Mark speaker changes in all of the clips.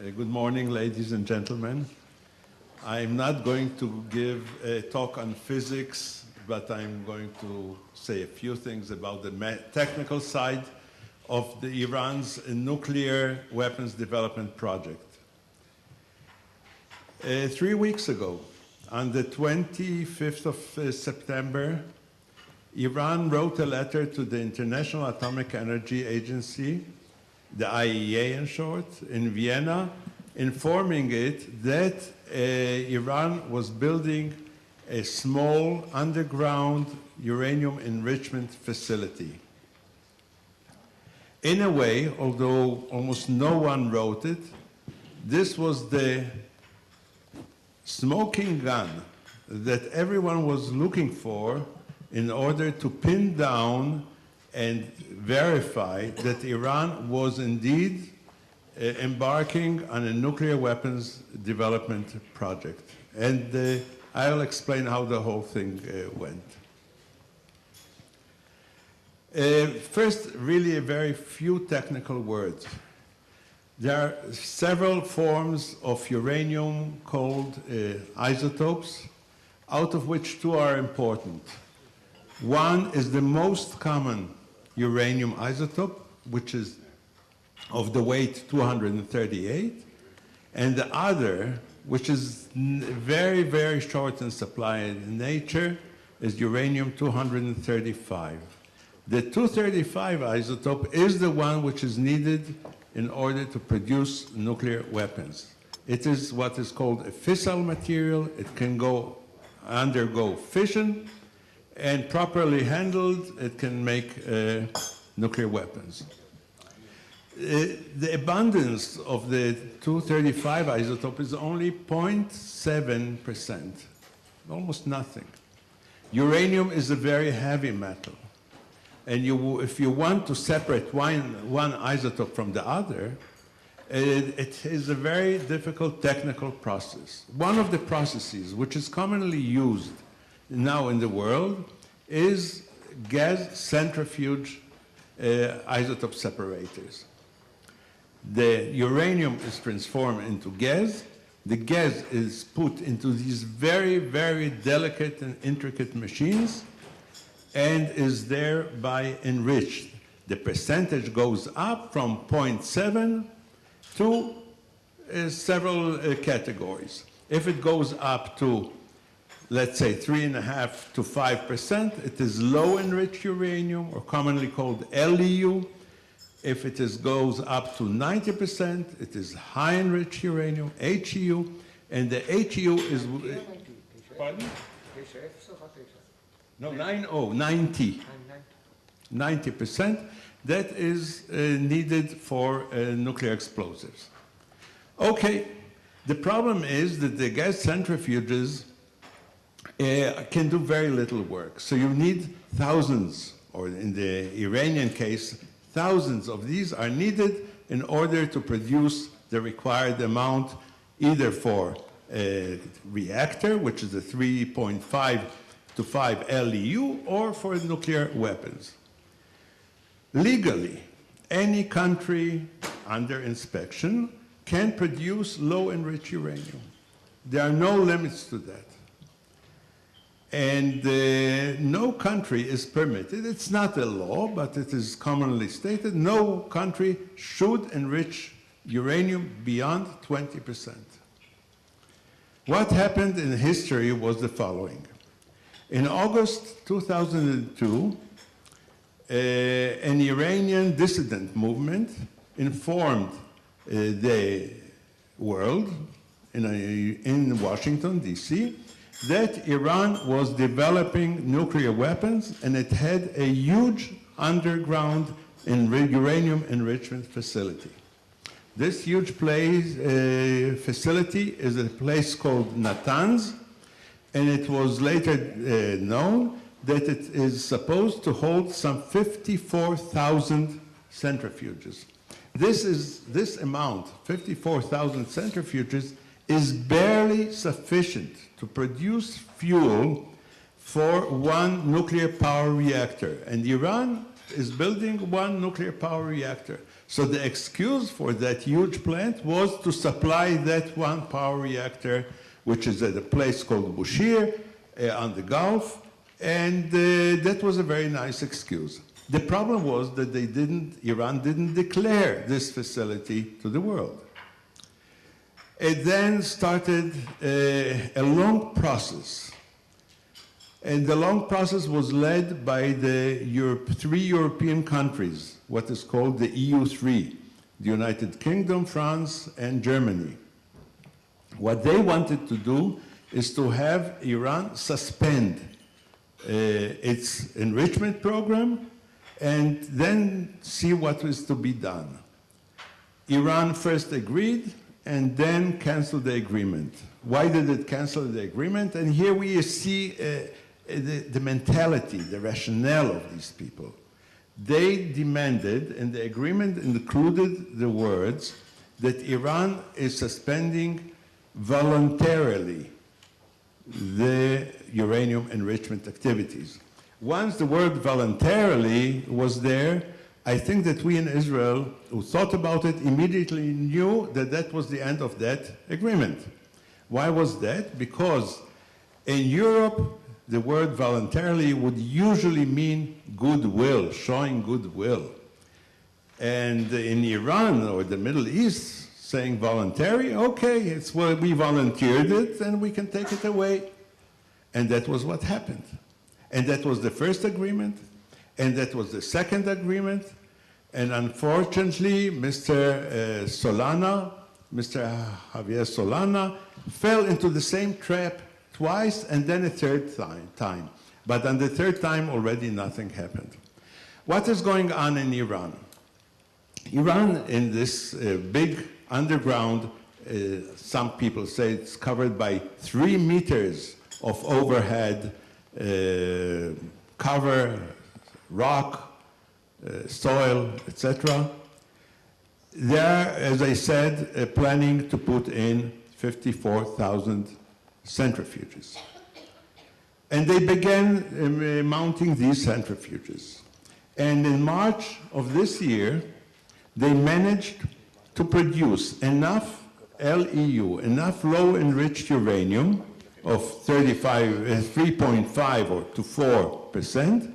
Speaker 1: Good morning, ladies and gentlemen. I'm not going to give a talk on physics, but I'm going to say a few things about the technical side of Iran's nuclear weapons development project. 3 weeks ago, on the 25th of September, Iran wrote a letter to the International Atomic Energy Agency, the IAEA in short, in Vienna, informing it that Iran was building a small underground uranium enrichment facility. In a way, although almost no one wrote it, this was the smoking gun that everyone was looking for in order to pin down and verify that Iran was indeed embarking on a nuclear weapons development project. And I'll explain how the whole thing went. First, really a very few technical words. There are several forms of uranium called isotopes, out of which two are important. One is the most common uranium isotope, which is of the weight 238, and the other, which is very, very short in supply in nature, is uranium 235. The 235 isotope is the one which is needed in order to produce nuclear weapons. It is what is called a fissile material. It can undergo fission, and properly handled, it can make nuclear weapons. The abundance of the 235 isotope is only 0.7%, almost nothing. Uranium is a very heavy metal, and if you want to separate one isotope from the other, it is a very difficult technical process. One of the processes which is commonly used now in the world is gas centrifuge isotope separators. The uranium is transformed into gas. The gas is put into these very, very delicate and intricate machines and is thereby enriched. The percentage goes up from 0.7 to several categories. If it goes up to, let's say, 3.5 to 5%, it is low enriched uranium, or commonly called LEU. If it goes up to 90%, it is high enriched uranium, HEU, and the HEU is, pardon? No, 90. 90%. That is needed for nuclear explosives. Okay, the problem is that the gas centrifuges can do very little work. So you need thousands, or in the Iranian case, thousands of these are needed in order to produce the required amount, either for a reactor, which is a 3.5 to 5 LEU, or for nuclear weapons. Legally, any country under inspection can produce low-enriched uranium. There are no limits to that. And no country is permitted, it's not a law, but it is commonly stated, no country should enrich uranium beyond 20%. What happened in history was the following. In August 2002, an Iranian dissident movement informed the world in Washington, D.C., that Iran was developing nuclear weapons, and it had a huge underground uranium enrichment facility. This huge facility is a place called Natanz, and it was later known that it is supposed to hold some 54,000 centrifuges. This amount, 54,000 centrifuges, is barely sufficient to produce fuel for one nuclear power reactor. And Iran is building one nuclear power reactor. So the excuse for that huge plant was to supply that one power reactor, which is at a place called Bushehr on the Gulf, and that was a very nice excuse. The problem was that Iran didn't declare this facility to the world. It then started a long process. And the long process was led by the three European countries, what is called the EU3, the United Kingdom, France, and Germany. What they wanted to do is to have Iran suspend its enrichment program and then see what was to be done. Iran first agreed and then canceled the agreement. Why did it cancel the agreement? And here we see the mentality, the rationale of these people. They demanded, and the agreement included the words, that Iran is suspending voluntarily the uranium enrichment activities. Once the word voluntarily was there, I think that we in Israel, who thought about it, immediately knew that that was the end of that agreement. Why was that? Because in Europe, the word voluntarily would usually mean goodwill, showing goodwill. And in Iran or the Middle East, saying voluntary, okay, it's well, we volunteered it and we can take it away. And that was what happened. And that was the first agreement, and that was the second agreement. And unfortunately, Mr. Javier Solana, fell into the same trap twice and then a third time. But on the third time, already nothing happened. What is going on in Iran? Iran, in this big underground, some people say it's covered by 3 meters of overhead cover, rock, soil, etc. They are, as I said, planning to put in 54,000 centrifuges. And they began mounting these centrifuges. And in March of this year, they managed to produce enough LEU, enough low-enriched uranium of 3.5 or to 4%,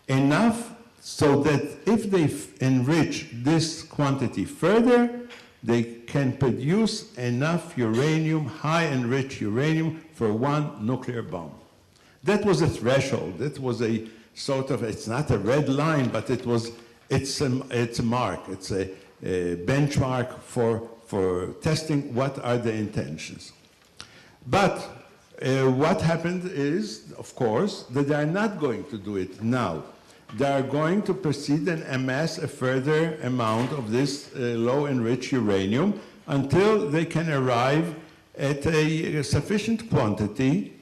Speaker 1: enough so that if they enrich this quantity further, they can produce enough uranium, high-enriched uranium, for one nuclear bomb. That was a threshold. That was a sort of, it's not a red line, but it's a mark. It's a benchmark for testing what are the intentions. But what happened is, of course, that they are not going to do it now. They are going to proceed and amass a further amount of this low-enriched uranium until they can arrive at a sufficient quantity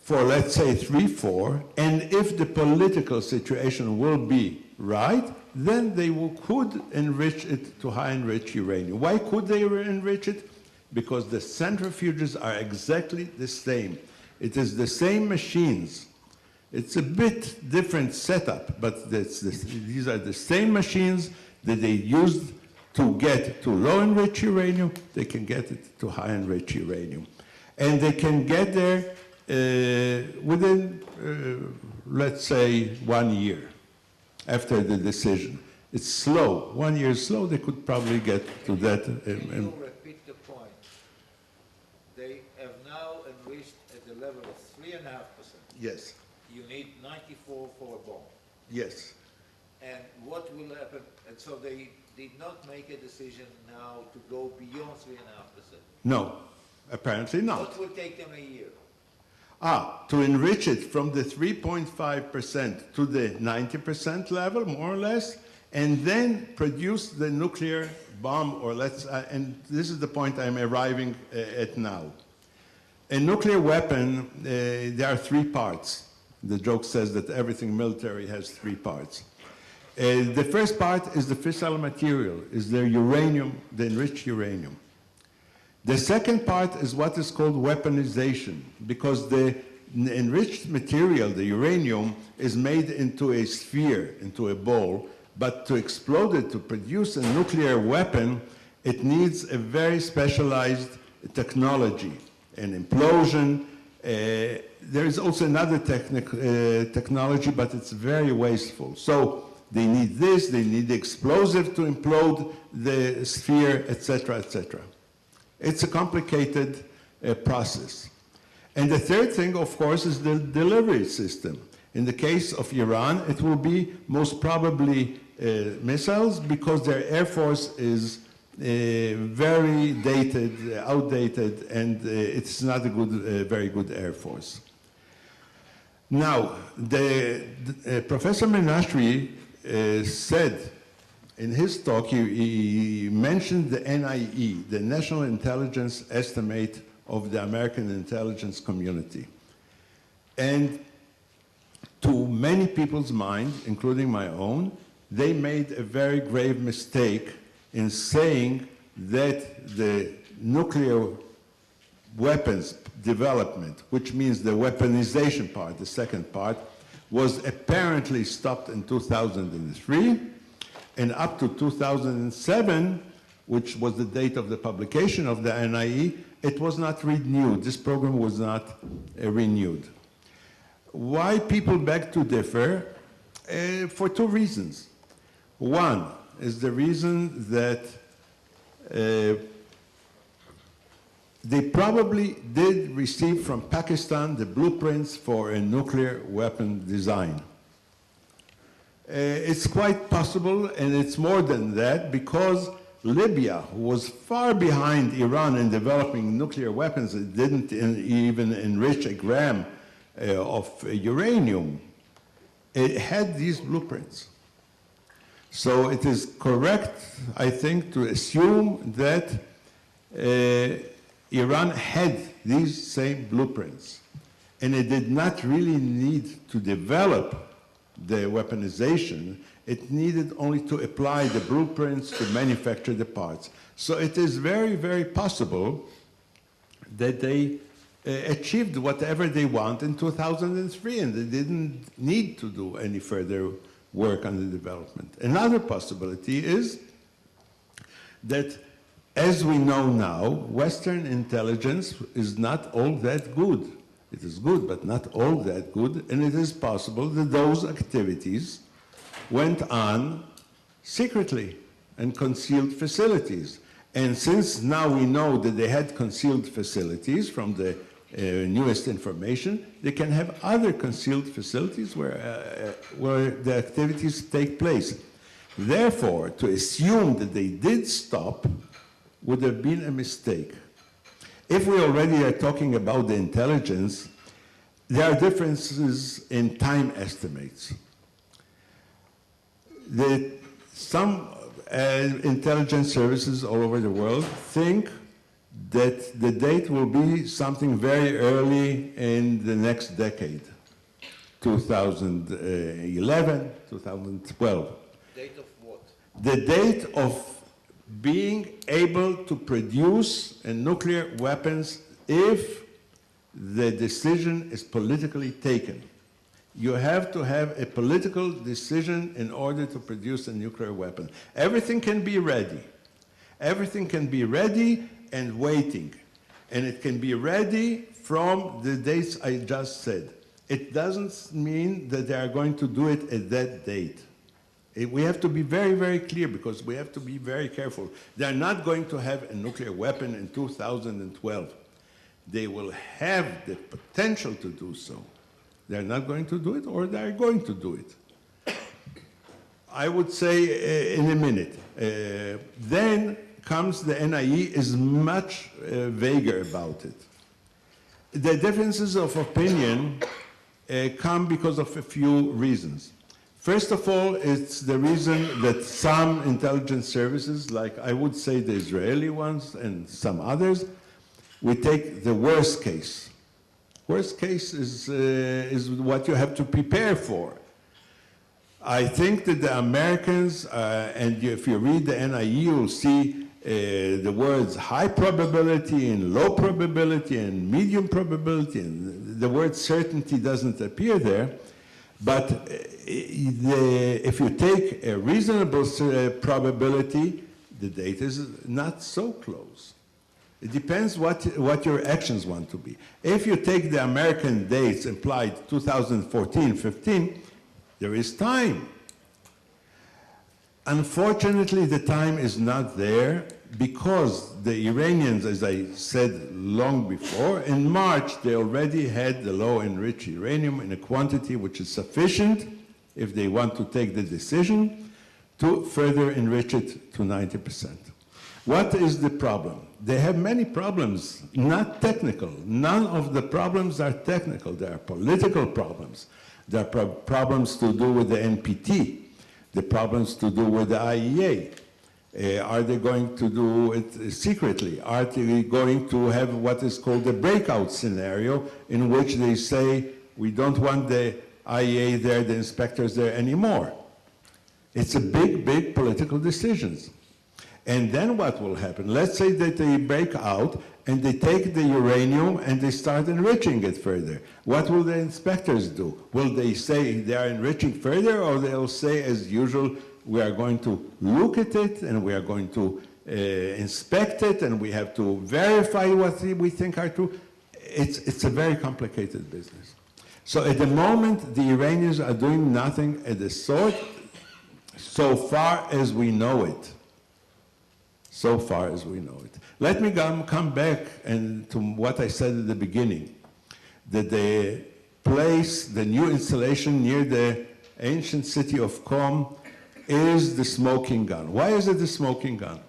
Speaker 1: for, let's say, 3-4, and if the political situation will be right, then they could enrich it to high-enriched uranium. Why could they enrich it? Because the centrifuges are exactly the same. It is the same machines. It's a bit different setup, but these are the same machines that they used to get to low-enriched uranium. They can get it to high-enriched uranium. And they can get there within, let's say, 1 year after the decision. It's slow. 1 year is slow. They could probably get to that.
Speaker 2: Repeat the point. They have now enriched at the level of 3.5%.
Speaker 1: Yes.
Speaker 2: You need 94 for a bomb.
Speaker 1: Yes.
Speaker 2: And what will happen? And so they did not make a decision now to go beyond 3.5%.
Speaker 1: No, apparently not.
Speaker 2: What will take them a year?
Speaker 1: To enrich it from the 3.5% to the 90% level, more or less, and then produce the nuclear bomb, or and this is the point I'm arriving at now. A nuclear weapon, there are 3 parts. The joke says that everything military has 3 parts. The first part is the fissile material, is the uranium, the enriched uranium. The second part is what is called weaponization, because the enriched material, the uranium, is made into a sphere, into a ball, But to explode it, to produce a nuclear weapon, it needs a very specialized technology, an implosion. There is also another technology, but it's very wasteful. So they need this, they need the explosive to implode the sphere, etc., etc. It's a complicated process. And the third thing, of course, is the delivery system. In the case of Iran, it will be most probably missiles, because their air force is very dated, outdated, and it's not a good, very good air force. Now, Professor Menashri said in his talk, he mentioned the NIE, the National Intelligence Estimate of the American intelligence community. And to many people's mind, including my own, they made a very grave mistake in saying that the nuclear weapons development, which means the weaponization part, the second part, was apparently stopped in 2003, and up to 2007, which was the date of the publication of the NIE, it was not renewed. This program was not renewed. Why people beg to differ? For two reasons. One is the reason that they probably did receive from Pakistan the blueprints for a nuclear weapon design. It's quite possible, and it's more than that, because Libya, who was far behind Iran in developing nuclear weapons, it didn't even enrich a gram of uranium, it had these blueprints. So it is correct, I think, to assume that Iran had these same blueprints, and it did not really need to develop the weaponization. It needed only to apply the blueprints to manufacture the parts. So it is very, very possible that they achieved whatever they want in 2003, and they didn't need to do any further work on the development. Another possibility is that, as we know now, Western intelligence is not all that good. It is good, but not all that good, and it is possible that those activities went on secretly in concealed facilities. And since now we know that they had concealed facilities from the newest information, they can have other concealed facilities where the activities take place. Therefore, to assume that they did stop would have been a mistake. If we already are talking about the intelligence, there are differences in time estimates. Some intelligence services all over the world think that the date will be something very early in the next decade, 2011, 2012.
Speaker 2: Date of what?
Speaker 1: The date of being able to produce nuclear weapons if the decision is politically taken. You have to have a political decision in order to produce a nuclear weapon. Everything can be ready. Everything can be ready and waiting. And it can be ready from the dates I just said. It doesn't mean that they are going to do it at that date. We have to be very, very clear, because we have to be very careful. They're not going to have a nuclear weapon in 2012. They will have the potential to do so. They're not going to do it, or they're going to do it. I would say in a minute. Then comes the NIE is much vaguer about it. The differences of opinion come because of a few reasons. First of all, it's the reason that some intelligence services, like I would say the Israeli ones and some others, we take the worst case. Worst case is what you have to prepare for. I think that the Americans, and if you read the NIE, you'll see the words high probability and low probability and medium probability, and the word certainty doesn't appear there. But if you take a reasonable probability, the date is not so close. It depends what your actions want to be. If you take the American dates implied 2014-15, there is time. Unfortunately, the time is not there because the Iranians, as I said long before, in March they already had the low-enriched uranium in a quantity which is sufficient if they want to take the decision to further enrich it to 90%. What is the problem? They have many problems, not technical. None of the problems are technical. There are political problems. There are problems to do with the NPT, the problems to do with the IEA. Are they going to do it secretly? Are they going to have what is called a breakout scenario in which they say, we don't want the IEA there, the inspectors there anymore? It's a big, big political decisions. And then what will happen? Let's say that they break out and they take the uranium and they start enriching it further. What will the inspectors do? Will they say they are enriching further, or they'll say, as usual, we are going to look at it and we are going to inspect it and we have to verify what we think are true? It's a very complicated business. So at the moment, the Iranians are doing nothing of the sort, so far as we know it. So far as we know it. Let me come back to what I said at the beginning, that the place, the new installation near the ancient city of Qom is the smoking gun. Why is it the smoking gun?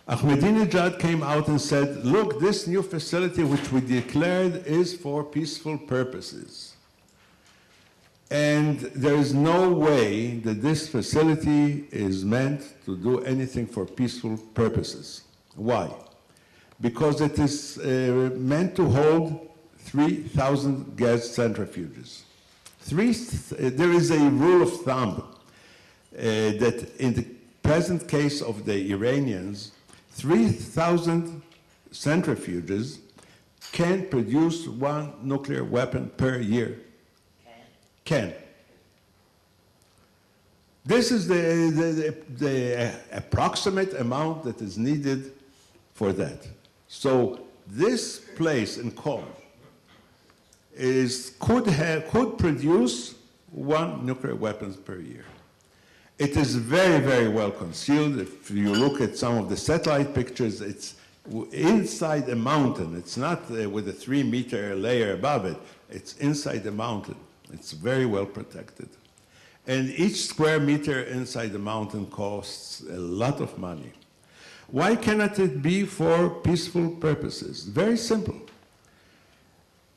Speaker 1: Ahmadinejad came out and said, look, this new facility which we declared is for peaceful purposes. And there is no way that this facility is meant to do anything for peaceful purposes. Why? Because it is meant to hold 3,000 gas centrifuges. There is a rule of thumb that in the present case of the Iranians, 3,000 centrifuges can produce one nuclear weapon per year. Can. This is the approximate amount that is needed for that. So this place in Qom could produce one nuclear weapons per year. It is very, very well concealed. If you look at some of the satellite pictures, it's inside a mountain. It's not with a 3-meter layer above it. It's inside the mountain. It's very well protected. And each square meter inside the mountain costs a lot of money. Why cannot it be for peaceful purposes? Very simple.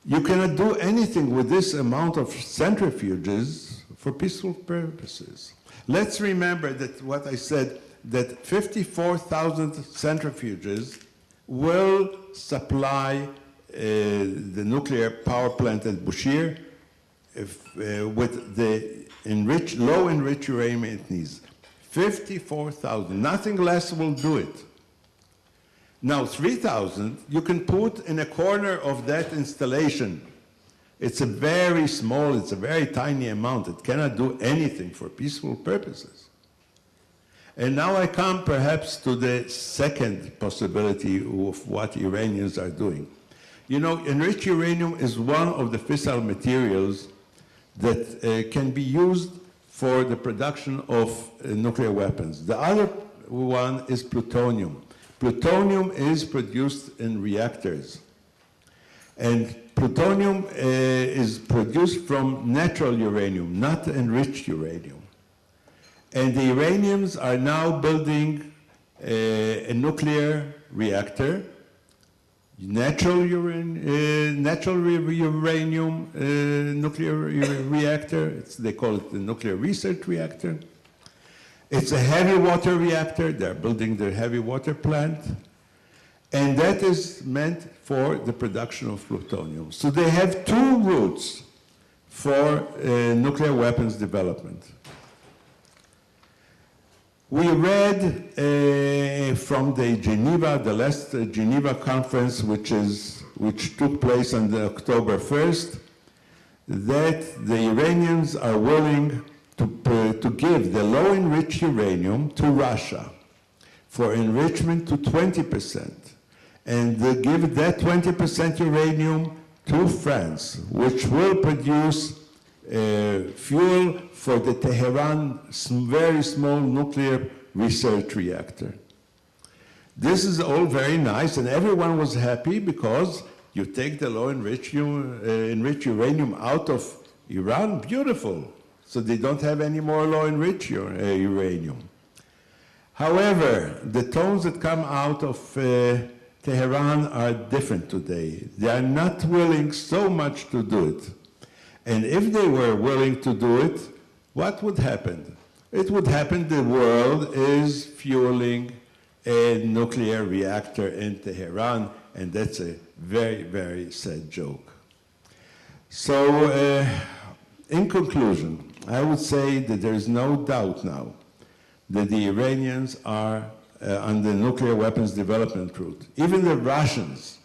Speaker 1: You cannot do anything with this amount of centrifuges for peaceful purposes. Let's remember that what I said, that 54,000 centrifuges will supply the nuclear power plant at Bushehr with the low enriched uranium it needs. 54,000, nothing less will do it. Now 3,000 you can put in a corner of that installation. It's a very small, it's a very tiny amount. It cannot do anything for peaceful purposes. And now I come perhaps to the second possibility of what Iranians are doing. You know, enriched uranium is one of the fissile materials that can be used for the production of nuclear weapons. The other one is plutonium. Plutonium is produced in reactors. And plutonium is produced from natural uranium, not enriched uranium. And the Iranians are now building a nuclear reactor, natural uranium nuclear reactor. They call it the nuclear research reactor. It's a heavy water reactor. They're building their heavy water plant. And that is meant for the production of plutonium. So they have two routes for nuclear weapons development. We read from the Geneva, the last Geneva conference, which took place on October 1st, that the Iranians are willing to give the low-enriched uranium to Russia for enrichment to 20%, and they give that 20% uranium to France, which will produce fuel for the Tehran very small nuclear research reactor. This is all very nice, and everyone was happy because you take the low-enriched enriched uranium out of Iran, beautiful. So they don't have any more low-enriched uranium. However, the tones that come out of Tehran are different today. They are not willing so much to do it. And if they were willing to do it, what would happen? It would happen the world is fueling a nuclear reactor in Tehran, and that's a very, very sad joke. So, in conclusion, I would say that there is no doubt now that the Iranians are on the nuclear weapons development route. Even the Russians